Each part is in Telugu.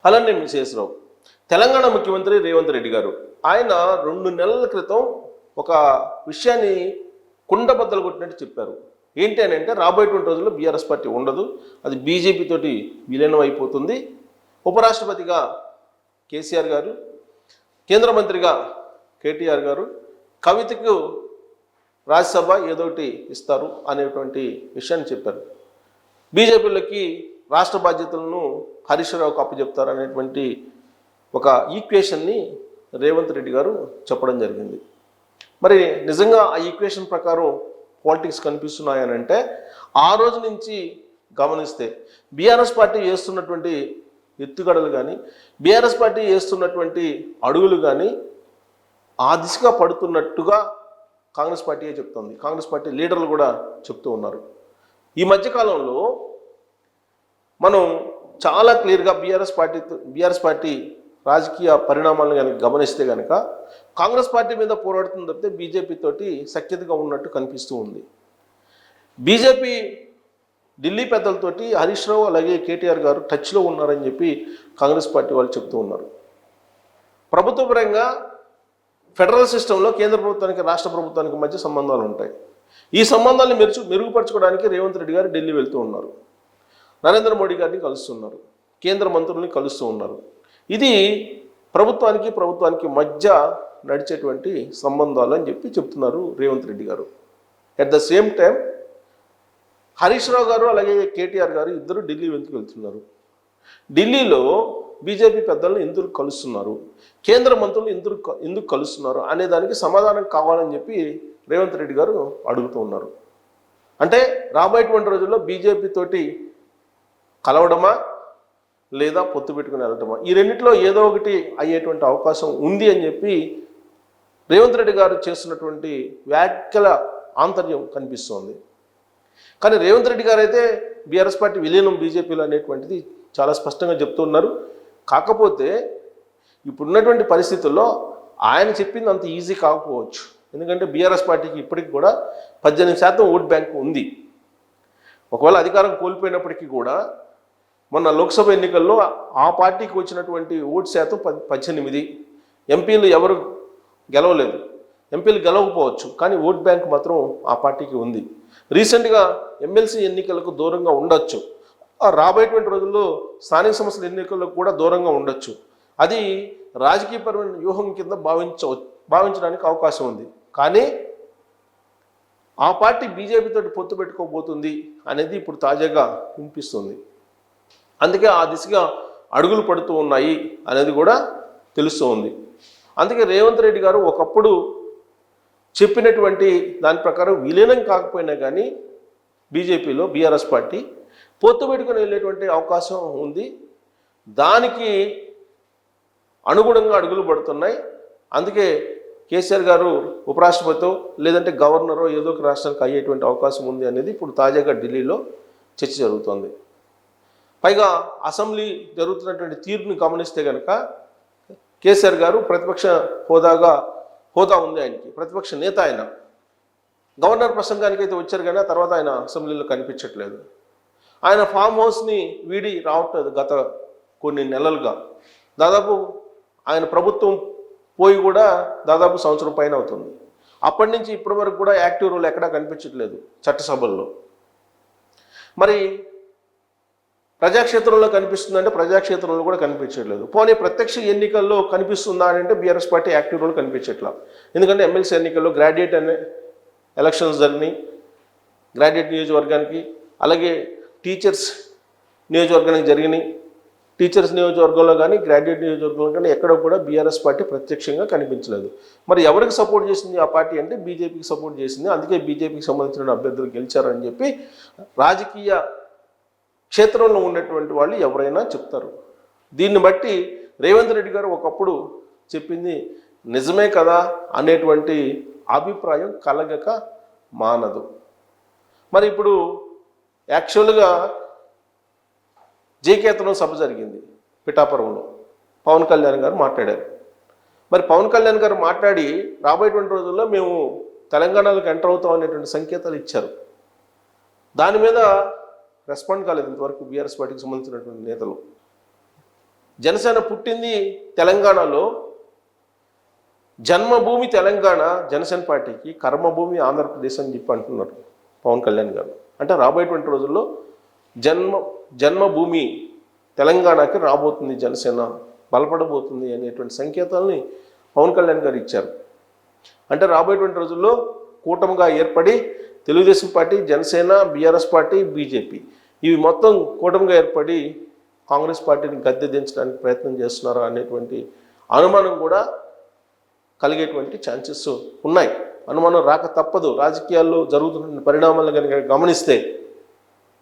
అలానే శేషరావు తెలంగాణ ముఖ్యమంత్రి రేవంత్ రెడ్డి గారు ఆయన 2 నెలల క్రితం ఒక విషయాన్ని కుండబద్దలు కొట్టినట్టు చెప్పారు. ఏంటి అని అంటే రాబోయేటువంటి రోజుల్లో బీఆర్ఎస్ పార్టీ ఉండదు, అది బీజేపీ తోటి విలీనం అయిపోతుంది. ఉపరాష్ట్రపతిగా కేసీఆర్ గారు, కేంద్ర మంత్రిగా కేటీఆర్ గారు, కవితకు రాజ్యసభ ఏదోటి ఇస్తారు అనేటువంటి విషయాన్ని చెప్పారు. బీజేపీలోకి రాష్ట్ర బాధ్యతలను హరీష్ రావుకు అప్పచెప్తారు అనేటువంటి ఒక ఈక్వేషన్ని రేవంత్ రెడ్డి గారు చెప్పడం జరిగింది. మరి నిజంగా ఆ ఈక్వేషన్ ప్రకారం పాలిటిక్స్ కనిపిస్తున్నాయనంటే ఆ రోజు నుంచి గమనిస్తే బీఆర్ఎస్ పార్టీ చేస్తున్నటువంటి ఎత్తుగడలు కానీ, బీఆర్ఎస్ పార్టీ చేస్తున్నటువంటి అడుగులు కానీ ఆ దిశగా పడుతున్నట్టుగా కాంగ్రెస్ పార్టీయే చెప్తుంది. కాంగ్రెస్ పార్టీ లీడర్లు కూడా చెప్తూ ఉన్నారు. ఈ మధ్యకాలంలో మనం చాలా క్లియర్గా బీఆర్ఎస్ పార్టీ రాజకీయ పరిణామాలను కనుక గమనిస్తే కనుక కాంగ్రెస్ పార్టీ మీద పోరాడుతుంది తప్పితే బీజేపీ తోటి సఖ్యతగా ఉన్నట్టు కనిపిస్తూ ఉంది. బీజేపీ ఢిల్లీ పెద్దలతోటి హరీష్ రావు అలాగే కేటీఆర్ గారు టచ్లో ఉన్నారని చెప్పి కాంగ్రెస్ పార్టీ వాళ్ళు చెప్తూ ఉన్నారు. ప్రభుత్వ పరంగా ఫెడరల్ సిస్టంలో కేంద్ర ప్రభుత్వానికి రాష్ట్ర ప్రభుత్వానికి మధ్య సంబంధాలు ఉంటాయి. ఈ సంబంధాలను మెరుగుపరచుకోవడానికి రేవంత్ రెడ్డి గారు ఢిల్లీ వెళ్తూ ఉన్నారు. నరేంద్ర మోడీ గారిని కలుస్తున్నారు, కేంద్ర మంత్రుల్ని కలుస్తూ ఉన్నారు. ఇది ప్రభుత్వానికి మధ్య నడిచేటువంటి సంబంధాలు అని చెప్పి చెప్తున్నారు రేవంత్ రెడ్డి గారు. At the same time Harish Rao గారు అలాగే కేటీఆర్ గారు ఇద్దరు ఢిల్లీ వెళ్తున్నారు. ఢిల్లీలో బీజేపీ పెద్దలను ఎందుకు కలుస్తున్నారు, కేంద్ర మంత్రులు ఎందుకు కలుస్తున్నారు అనే దానికి సమాధానం కావాలని చెప్పి రేవంత్ రెడ్డి గారు అడుగుతూ ఉన్నారు. అంటే రాబోయేటువంటి రోజుల్లో బీజేపీ తోటి కలవడమా లేదా పొత్తు పెట్టుకుని వెళ్ళటమా, ఈ రెండిట్లో ఏదో ఒకటి అయ్యేటువంటి అవకాశం ఉంది అని చెప్పి రేవంత్ రెడ్డి గారు చేస్తున్నటువంటి వ్యాఖ్యల ఆంతర్యం కనిపిస్తోంది. కానీ రేవంత్ రెడ్డి గారు అయితే బీఆర్ఎస్ పార్టీ విలీనం బీజేపీలో అనేటువంటిది చాలా స్పష్టంగా చెప్తున్నారు. కాకపోతే ఇప్పుడున్నటువంటి పరిస్థితుల్లో ఆయన చెప్పింది అంత ఈజీ కాకపోవచ్చు. ఎందుకంటే బీఆర్ఎస్ పార్టీకి ఇప్పటికి కూడా 18% ఓట్ బ్యాంక్ ఉంది. ఒకవేళ అధికారం కోల్పోయినప్పటికీ కూడా మొన్న లోక్సభ ఎన్నికల్లో ఆ పార్టీకి వచ్చినటువంటి ఓటు శాతం 18. ఎంపీలు ఎవరు గెలవలేదు, ఎంపీలు గెలవకపోవచ్చు, కానీ ఓట్ బ్యాంక్ మాత్రం ఆ పార్టీకి ఉంది. రీసెంట్గా ఎమ్మెల్సీ ఎన్నికలకు దూరంగా ఉండొచ్చు, రాబోయేటువంటి రోజుల్లో స్థానిక సంస్థల ఎన్నికలకు కూడా దూరంగా ఉండొచ్చు. అది రాజకీయపరమైన వ్యూహం కింద భావించడానికి అవకాశం ఉంది. కానీ ఆ పార్టీ బీజేపీతో పొత్తు పెట్టుకోబోతుంది అనేది ఇప్పుడు తాజాగా వినిపిస్తుంది. అందుకే ఆ దిశగా అడుగులు పడుతూ ఉన్నాయి అనేది కూడా తెలుస్తూ ఉంది. అందుకే రేవంత్ రెడ్డి గారు ఒకప్పుడు చెప్పినటువంటి దాని ప్రకారం విలీనం కాకపోయినా కానీ బీజేపీలో బీఆర్ఎస్ పార్టీ పొత్తు పెట్టుకుని వెళ్ళేటువంటి అవకాశం ఉంది. దానికి అనుగుణంగా అడుగులు పడుతున్నాయి. అందుకే కేసీఆర్ గారు ఉపరాష్ట్రపతితో లేదంటే గవర్నరో ఏదో ఒక రాష్ట్రానికి అయ్యేటువంటి అవకాశం ఉంది అనేది ఇప్పుడు తాజాగా ఢిల్లీలో చర్చ జరుగుతోంది. పైగా అసెంబ్లీ జరుగుతున్నటువంటి తీర్పుని గమనిస్తే కనుక కేసీఆర్ గారు ప్రతిపక్ష హోదా ఉంది ఆయనకి, ప్రతిపక్ష నేత ఆయన. గవర్నర్ ప్రసంగానికి అయితే వచ్చారు కానీ ఆ తర్వాత ఆయన అసెంబ్లీలో కనిపించట్లేదు. ఆయన ఫామ్ హౌస్ని వీడి రావట్లేదు గత కొన్ని నెలలుగా. దాదాపు ఆయన ప్రభుత్వం పోయి కూడా దాదాపు సంవత్సరం పైన అవుతుంది. అప్పటి నుంచి ఇప్పటి వరకు కూడా యాక్టివ్ రోల్ ఎక్కడా కనిపించట్లేదు చట్టసభల్లో. మరి ప్రజాక్షేత్రంలో కనిపిస్తుందంటే ప్రజాక్షేత్రంలో కూడా కనిపించట్లేదు. పోనీ ప్రత్యక్ష ఎన్నికల్లో కనిపిస్తుందా అని అంటే బీఆర్ఎస్ పార్టీ యాక్టివ్ రోల్ కనిపించట్లా. ఎందుకంటే ఎమ్మెల్సీ ఎన్నికల్లో గ్రాడ్యుయేట్ అనే ఎలక్షన్స్ జరిగినాయి గ్రాడ్యుయేట్ నియోజకవర్గానికి, అలాగే టీచర్స్ నియోజకవర్గానికి జరిగినాయి. టీచర్స్ నియోజకవర్గంలో కానీ గ్రాడ్యుయేట్ నియోజకవర్గంలో కానీ ఎక్కడ కూడా బీఆర్ఎస్ పార్టీ ప్రత్యక్షంగా కనిపించలేదు. మరి ఎవరికి సపోర్ట్ చేసింది ఆ పార్టీ అంటే బీజేపీకి సపోర్ట్ చేసింది. అందుకే బీజేపీకి సంబంధించిన అభ్యర్థులు గెలిచారని చెప్పి రాజకీయ క్షేత్రంలో ఉన్నటువంటి వాళ్ళు ఎవరైనా చెప్తారు. దీన్ని బట్టి రేవంత్ రెడ్డి గారు ఒకప్పుడు చెప్పింది నిజమే కదా అనేటువంటి అభిప్రాయం కలగక మానదు. మరి ఇప్పుడు యాక్చువల్గా జేకేతనం సభ జరిగింది పిఠాపురంలో. పవన్ కళ్యాణ్ గారు మాట్లాడారు. మరి పవన్ కళ్యాణ్ గారు మాట్లాడి రాబోయేటువంటి రోజుల్లో మేము తెలంగాణలోకి ఎంటర్ అవుతాం అనేటువంటి సంకేతాలు ఇచ్చారు. దాని మీద రెస్పాండ్ కాలేదు ఇంతవరకు బీఆర్ఎస్ పార్టీకి సంబంధించినటువంటి నేతలు. జనసేన పుట్టింది తెలంగాణలో, జన్మభూమి తెలంగాణ జనసేన పార్టీకి, కర్మభూమి ఆంధ్రప్రదేశ్ అని చెప్పి అంటున్నారు పవన్ కళ్యాణ్ గారు. అంటే రాబోయేటువంటి రోజుల్లో జన్మభూమి తెలంగాణకి రాబోతుంది, జనసేన బలపడబోతుంది అనేటువంటి సంకేతాలని పవన్ కళ్యాణ్ గారు ఇచ్చారు. అంటే రాబోయేటువంటి రోజుల్లో కూటమిగా ఏర్పడి Telugu Desam party, Janasena, BRS party, BJP ఇవి మొత్తం కూటమిగా ఏర్పడి కాంగ్రెస్ పార్టీని గద్దె దించడానికి ప్రయత్నం చేస్తున్నారు అనేటువంటి అనుమానం కూడా కలిగేటువంటి ఛాన్సెస్ ఉన్నాయి. అనుమానం రాక తప్పదు. రాజకీయాల్లో జరుగుతున్న పరిణామాలను కనుక గమనిస్తే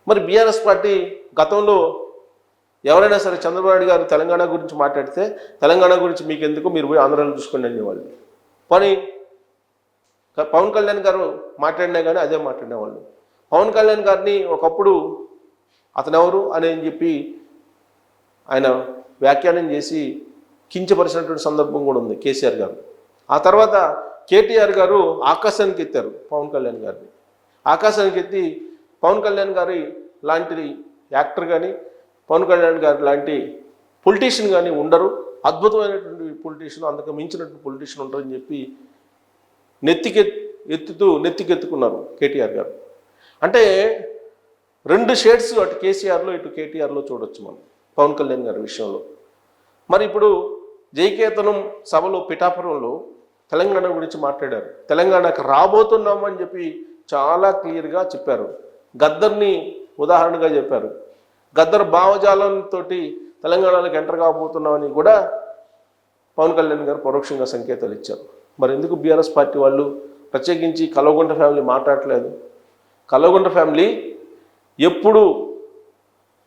మరి బీఆర్ఎస్ పార్టీ గతంలో ఎవరైనా సరే చంద్రబాబు నాయుడు గారు తెలంగాణ గురించి మాట్లాడితే తెలంగాణ గురించి మీకు ఎందుకు, మీరు పోయి ఆంధ్రాలో చూసుకోండి అనేవాళ్ళు. కానీ పవన్ కళ్యాణ్ గారు మాట్లాడినా కానీ అదే మాట్లాడేవాళ్ళు. పవన్ కళ్యాణ్ గారిని ఒకప్పుడు అతనెవరు అని చెప్పి ఆయన వ్యాఖ్యానం చేసి కించపరిచినటువంటి సందర్భం కూడా ఉంది కేసీఆర్ గారు. ఆ తర్వాత కేటీఆర్ గారు ఆకాశానికి ఎత్తారు పవన్ కళ్యాణ్ గారిని. ఆకాశానికి ఎత్తి పవన్ కళ్యాణ్ గారి లాంటి యాక్టర్ కానీ, పవన్ కళ్యాణ్ గారి లాంటి పొలిటీషియన్ కానీ ఉండరు, అద్భుతమైనటువంటి పొలిటీషియన్, అంతకు మించినటువంటి పొలిటీషియన్ ఉంటారని చెప్పి నెత్తికెత్తుకున్నారు కేటీఆర్ గారు. అంటే 2 షేడ్స్ అటు కేసీఆర్లో ఇటు కేటీఆర్లో చూడొచ్చు మనం పవన్ కళ్యాణ్ గారి విషయంలో. మరి ఇప్పుడు జయకేతనం సభలో పిఠాపురంలో తెలంగాణ గురించి మాట్లాడారు. తెలంగాణకు రాబోతున్నామని చెప్పి చాలా క్లియర్గా చెప్పారు. గద్దర్ని ఉదాహరణగా చెప్పారు. గద్దర్ భావజాలంతో తెలంగాణలోకి ఎంటర్ కాబోతున్నామని కూడా పవన్ కళ్యాణ్ గారు పరోక్షంగా సంకేతాలు ఇచ్చారు. మరి ఎందుకు బీఆర్ఎస్ పార్టీ వాళ్ళు ప్రత్యేకించి కల్వకుంట్ల ఫ్యామిలీ మాట్లాడట్లేదు? కల్వకుంట్ల ఫ్యామిలీ ఎప్పుడు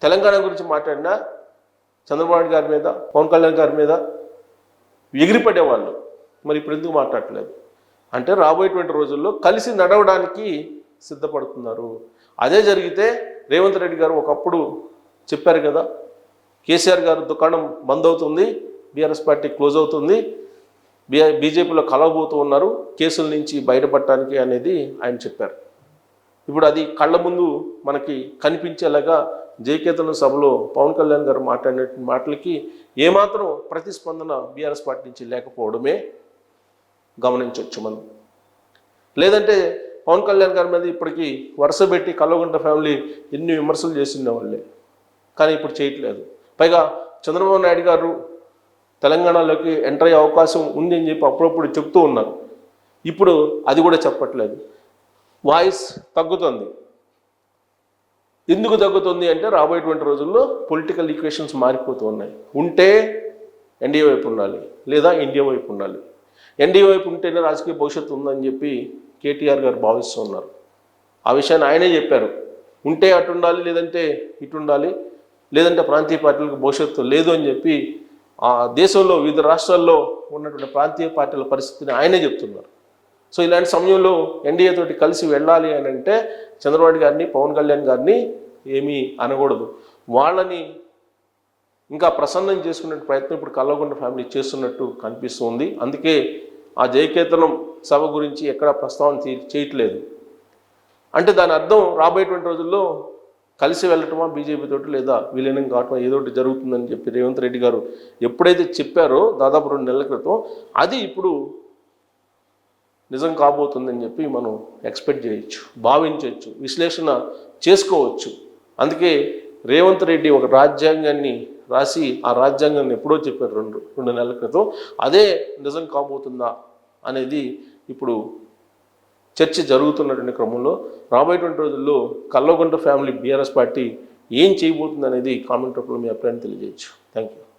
తెలంగాణ గురించి మాట్లాడినా చంద్రబాబు నాయుడు గారి మీద, పవన్ కళ్యాణ్ గారి మీద ఎగిరిపడేవాళ్ళు. మరి ఇప్పుడు ఎందుకు మాట్లాడట్లేదు? అంటే రాబోయేటువంటి రోజుల్లో కలిసి నడవడానికి సిద్ధపడుతున్నారు. అదే జరిగితే రేవంత్ రెడ్డి గారు ఒకప్పుడు చెప్పారు కదా, కేసీఆర్ గారు దుకాణం బంద్ అవుతుంది, బీఆర్ఎస్ పార్టీ క్లోజ్ అవుతుంది, బీజేపీలో కలవబోతూ ఉన్నారు కేసుల నుంచి బయటపడటానికి అనేది ఆయన చెప్పారు. ఇప్పుడు అది కళ్ళ ముందు మనకి కనిపించేలాగా జయకేతన సభలో పవన్ కళ్యాణ్ గారు మాట్లాడిన మాటలకి ఏమాత్రం ప్రతిస్పందన బీఆర్ఎస్ పార్టీ నుంచి లేకపోవడమే గమనించవచ్చు మనం. లేదంటే పవన్ కళ్యాణ్ గారి మీద ఇప్పటికీ వరుస పెట్టి కల్వకుంట్ల ఫ్యామిలీ ఎన్ని విమర్శలు చేసిండే వాళ్ళే, కానీ ఇప్పుడు చేయట్లేదు. పైగా చంద్రబాబు నాయుడు గారు తెలంగాణలోకి ఎంటర్ అయ్యే అవకాశం ఉంది అని చెప్పి అప్పుడప్పుడు చెప్తూ ఉన్నారు. ఇప్పుడు అది కూడా చెప్పట్లేదు. వాయిస్ తగ్గుతుంది. ఎందుకు తగ్గుతుంది అంటే రాబోయేటువంటి రోజుల్లో పొలిటికల్ ఈక్వేషన్స్ మారిపోతూ ఉన్నాయి. ఉంటే ఎన్డీఏ వైపు ఉండాలి, లేదా ఇండియా వైపు ఉండాలి. ఎన్డీఏ వైపు ఉంటేనే రాజకీయ భవిష్యత్తు ఉందని చెప్పి కేటీఆర్ గారు భావిస్తూ ఉన్నారు. ఆ విషయాన్ని ఆయనే చెప్పారు. ఉంటే అటు ఉండాలి, లేదంటే ఇటు ఉండాలి, లేదంటే ప్రాంతీయ పార్టీలకు భవిష్యత్తు లేదు అని చెప్పి ఆ దేశంలో వివిధ రాష్ట్రాల్లో ఉన్నటువంటి ప్రాంతీయ పార్టీల పరిస్థితిని ఆయనే చెప్తున్నారు. సో ఇలాంటి సమయంలో ఎన్డీఏ తోటి కలిసి వెళ్ళాలి అని అంటే చంద్రబాబు గారిని, పవన్ కళ్యాణ్ గారిని ఏమీ అనకూడదు. వాళ్ళని ఇంకా ప్రసన్నం చేసుకునే ప్రయత్నం ఇప్పుడు కల్వకుంట్ల ఫ్యామిలీ చేస్తున్నట్టు కనిపిస్తుంది. అందుకే ఆ జయకేతనం సభ గురించి ఎక్కడా ప్రస్తావన చేయట్లేదు. అంటే దాని అర్థం రాబోయేటువంటి రోజుల్లో కలిసి వెళ్ళటమా బీజేపీ తోటి, లేదా విలీనం కావటమా, ఏదో ఒకటి జరుగుతుందని చెప్పి రేవంత్ రెడ్డి గారు ఎప్పుడైతే చెప్పారో దాదాపు 2 నెలల క్రితం, అది ఇప్పుడు నిజం కాబోతుందని చెప్పి మనం ఎక్స్పెక్ట్ చేయొచ్చు, భావించవచ్చు, విశ్లేషణ చేసుకోవచ్చు. అందుకే రేవంత్ రెడ్డి ఒక రాజ్యాంగాన్ని రాసి ఆ రాజ్యాంగాన్ని ఎప్పుడో చెప్పారు 2 నెలల క్రితం, అదే నిజం కాబోతుందా అనేది ఇప్పుడు చర్చ జరుగుతున్నటువంటి క్రమంలో రాబోయేటువంటి రోజుల్లో కల్వకుంట్ల ఫ్యామిలీ, బీఆర్ఎస్ పార్టీ ఏం చేయబోతుంది అనేది కామెంట్ రూపంలో మీ అభిప్రాయాన్ని తెలియజేయచ్చు. Thank you.